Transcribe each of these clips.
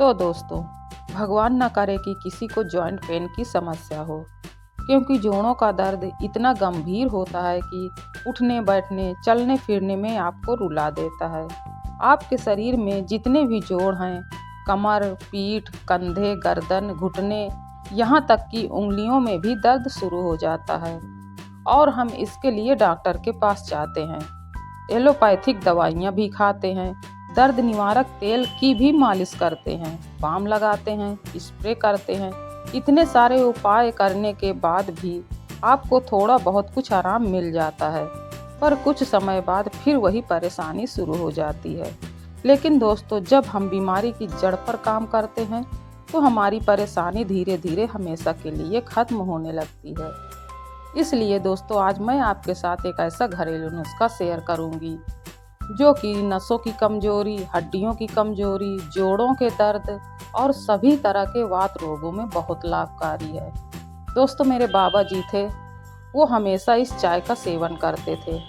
तो दोस्तों, भगवान ना करे कि किसी को जॉइंट पेन की समस्या हो, क्योंकि जोड़ों का दर्द इतना गंभीर होता है कि उठने बैठने चलने फिरने में आपको रुला देता है। आपके शरीर में जितने भी जोड़ हैं, कमर, पीठ, कंधे, गर्दन, घुटने, यहाँ तक कि उंगलियों में भी दर्द शुरू हो जाता है और हम इसके लिए डॉक्टर के पास जाते हैं। एलोपैथिक दवाइयाँ भी खाते हैं, दर्द निवारक तेल की भी मालिश करते हैं, बाम लगाते हैं, स्प्रे करते हैं। इतने सारे उपाय करने के बाद भी आपको थोड़ा बहुत कुछ आराम मिल जाता है, पर कुछ समय बाद फिर वही परेशानी शुरू हो जाती है। लेकिन दोस्तों, जब हम बीमारी की जड़ पर काम करते हैं तो हमारी परेशानी धीरे धीरे हमेशा के लिए खत्म होने लगती है। इसलिए दोस्तों, आज मैं आपके साथ एक ऐसा घरेलू नुस्खा शेयर करूंगी जो कि नसों की कमजोरी, हड्डियों की कमजोरी, जोड़ों के दर्द और सभी तरह के वात रोगों में बहुत लाभकारी है। दोस्तों, मेरे बाबा जी थे, वो हमेशा इस चाय का सेवन करते थे।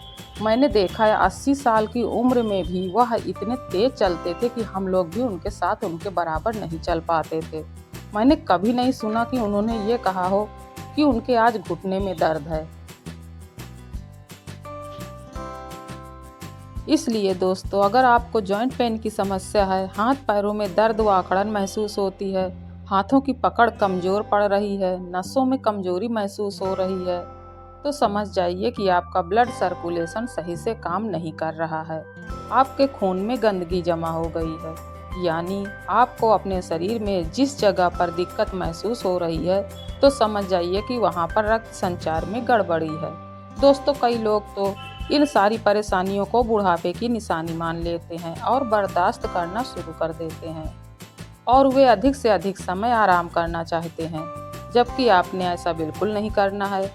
मैंने देखा है 80 साल की उम्र में भी वह इतने तेज चलते थे कि हम लोग भी उनके साथ उनके बराबर नहीं चल पाते थे। मैंने कभी नहीं सुना कि उन्होंने ये कहा हो कि उनके आज घुटने में दर्द है। इसलिए दोस्तों, अगर आपको जॉइंट पेन की समस्या है, हाथ पैरों में दर्द व अकड़न महसूस होती है, हाथों की पकड़ कमज़ोर पड़ रही है, नसों में कमजोरी महसूस हो रही है, तो समझ जाइए कि आपका ब्लड सर्कुलेशन सही से काम नहीं कर रहा है। आपके खून में गंदगी जमा हो गई है, यानी आपको अपने शरीर में जिस जगह पर दिक्कत महसूस हो रही है तो समझ जाइए कि वहाँ पर रक्त संचार में गड़बड़ी है। दोस्तों, कई लोग तो इन सारी परेशानियों को बुढ़ापे की निशानी मान लेते हैं और बर्दाश्त करना शुरू कर देते हैं और वे अधिक से अधिक समय आराम करना चाहते हैं, जबकि आपने ऐसा बिल्कुल नहीं करना है,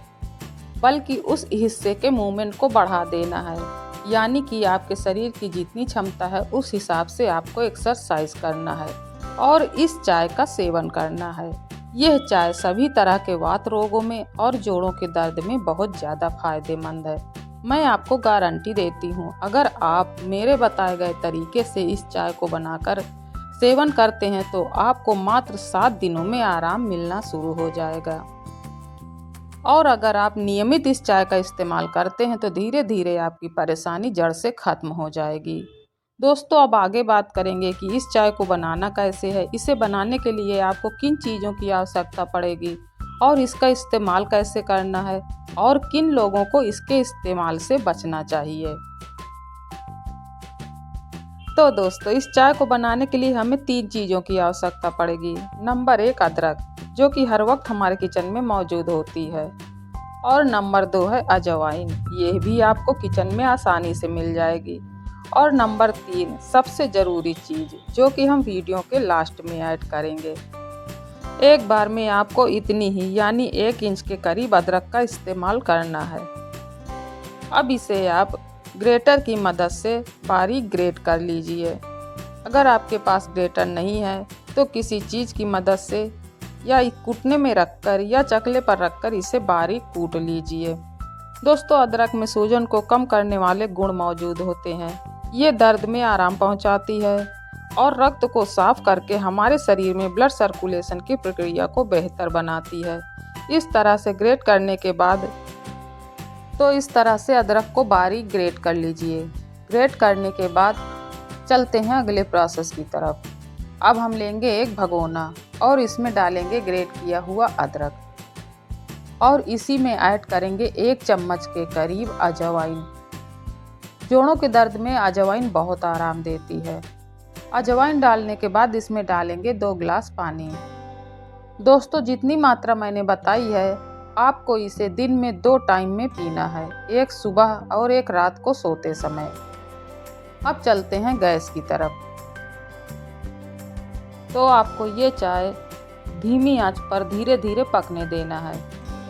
बल्कि उस हिस्से के मूवमेंट को बढ़ा देना है। यानी कि आपके शरीर की जितनी क्षमता है उस हिसाब से आपको एक्सरसाइज करना है और इस चाय का सेवन करना है। यह चाय सभी तरह के वात रोगों में और जोड़ों के दर्द में बहुत ज़्यादा फायदेमंद है। मैं आपको गारंटी देती हूँ, अगर आप मेरे बताए गए तरीके से इस चाय को बनाकर सेवन करते हैं तो आपको मात्र 7 दिनों में आराम मिलना शुरू हो जाएगा। और अगर आप नियमित इस चाय का इस्तेमाल करते हैं तो धीरे धीरे आपकी परेशानी जड़ से खत्म हो जाएगी। दोस्तों, अब आगे बात करेंगे कि इस चाय को बनाना कैसे है, इसे बनाने के लिए आपको किन चीज़ों की आवश्यकता पड़ेगी और इसका इस्तेमाल कैसे करना है और किन लोगों को इसके इस्तेमाल से बचना चाहिए। तो दोस्तों, इस चाय को बनाने के लिए हमें 3 चीज़ों की आवश्यकता पड़ेगी। नंबर 1 अदरक, जो कि हर वक्त हमारे किचन में मौजूद होती है, और नंबर 2 है अजवाइन, ये भी आपको किचन में आसानी से मिल जाएगी। और नंबर 3 सबसे ज़रूरी चीज़, जो कि हम वीडियो के लास्ट में ऐड करेंगे। एक बार में आपको इतनी ही यानी 1 इंच के करीब अदरक का इस्तेमाल करना है। अब इसे आप ग्रेटर की मदद से बारीक ग्रेट कर लीजिए। अगर आपके पास ग्रेटर नहीं है तो किसी चीज़ की मदद से या कूटने में रखकर या चकले पर रखकर इसे बारीक कूट लीजिए। दोस्तों, अदरक में सूजन को कम करने वाले गुण मौजूद होते हैं। ये दर्द में आराम पहुंचाती है और रक्त को साफ करके हमारे शरीर में ब्लड सर्कुलेशन की प्रक्रिया को बेहतर बनाती है। इस तरह से ग्रेट करने के बाद इस तरह से अदरक को बारीक ग्रेट कर लीजिए। ग्रेट करने के बाद चलते हैं अगले प्रोसेस की तरफ। अब हम लेंगे एक भगोना और इसमें डालेंगे ग्रेट किया हुआ अदरक और इसी में ऐड करेंगे 1 चम्मच के करीब अजवाइन। जोड़ों के दर्द में अजवाइन बहुत आराम देती है। अजवाइन डालने के बाद इसमें डालेंगे 2 गिलास पानी। दोस्तों, जितनी मात्रा मैंने बताई है आपको इसे दिन में 2 टाइम में पीना है, एक सुबह और एक रात को सोते समय। अब चलते हैं गैस की तरफ। तो आपको ये चाय धीमी आंच पर धीरे धीरे पकने देना है,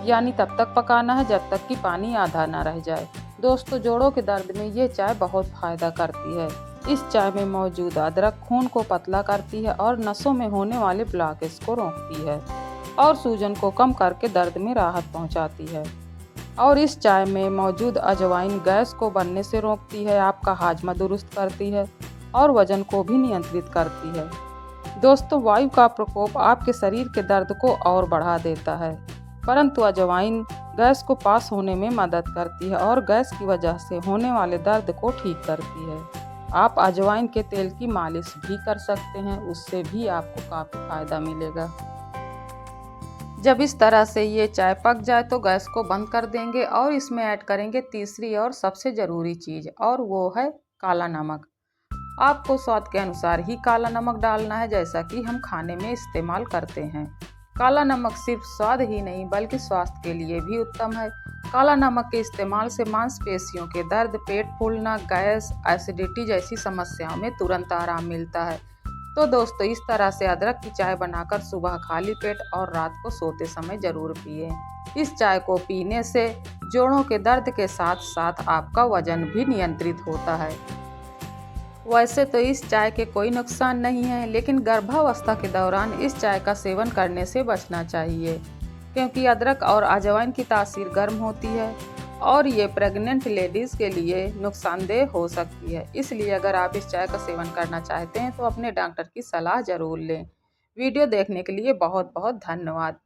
यानी तब तक पकाना है जब तक कि पानी आधा ना रह जाए। दोस्तों, जोड़ों के दर्द में ये चाय बहुत फ़ायदा करती है। इस चाय में मौजूद अदरक खून को पतला करती है और नसों में होने वाले ब्लॉकेज को रोकती है और सूजन को कम करके दर्द में राहत पहुंचाती है। और इस चाय में मौजूद अजवाइन गैस को बनने से रोकती है, आपका हाजमा दुरुस्त करती है और वजन को भी नियंत्रित करती है। दोस्तों, वायु का प्रकोप आपके शरीर के दर्द को और बढ़ा देता है, परंतु अजवाइन गैस को पास होने में मदद करती है और गैस की वजह से होने वाले दर्द को ठीक करती है। आप अजवाइन के तेल की मालिश भी कर सकते हैं, उससे भी आपको काफ़ी फायदा मिलेगा। जब इस तरह से ये चाय पक जाए तो गैस को बंद कर देंगे और इसमें ऐड करेंगे तीसरी और सबसे ज़रूरी चीज़, और वो है काला नमक। आपको स्वाद के अनुसार ही काला नमक डालना है, जैसा कि हम खाने में इस्तेमाल करते हैं। काला नमक सिर्फ स्वाद ही नहीं बल्कि स्वास्थ्य के लिए भी उत्तम है। काला नमक के इस्तेमाल से मांसपेशियों के दर्द, पेट फूलना, गैस, एसिडिटी जैसी समस्याओं में तुरंत आराम मिलता है। तो दोस्तों, इस तरह से अदरक की चाय बनाकर सुबह खाली पेट और रात को सोते समय ज़रूर पिएं। इस चाय को पीने से जोड़ों के दर्द के साथ साथ आपका वजन भी नियंत्रित होता है। वैसे तो इस चाय के कोई नुकसान नहीं है, लेकिन गर्भावस्था के दौरान इस चाय का सेवन करने से बचना चाहिए, क्योंकि अदरक और अजवाइन की तासीर गर्म होती है और ये प्रेग्नेंट लेडीज़ के लिए नुकसानदेह हो सकती है। इसलिए अगर आप इस चाय का सेवन करना चाहते हैं तो अपने डॉक्टर की सलाह ज़रूर लें। वीडियो देखने के लिए बहुत बहुत धन्यवाद।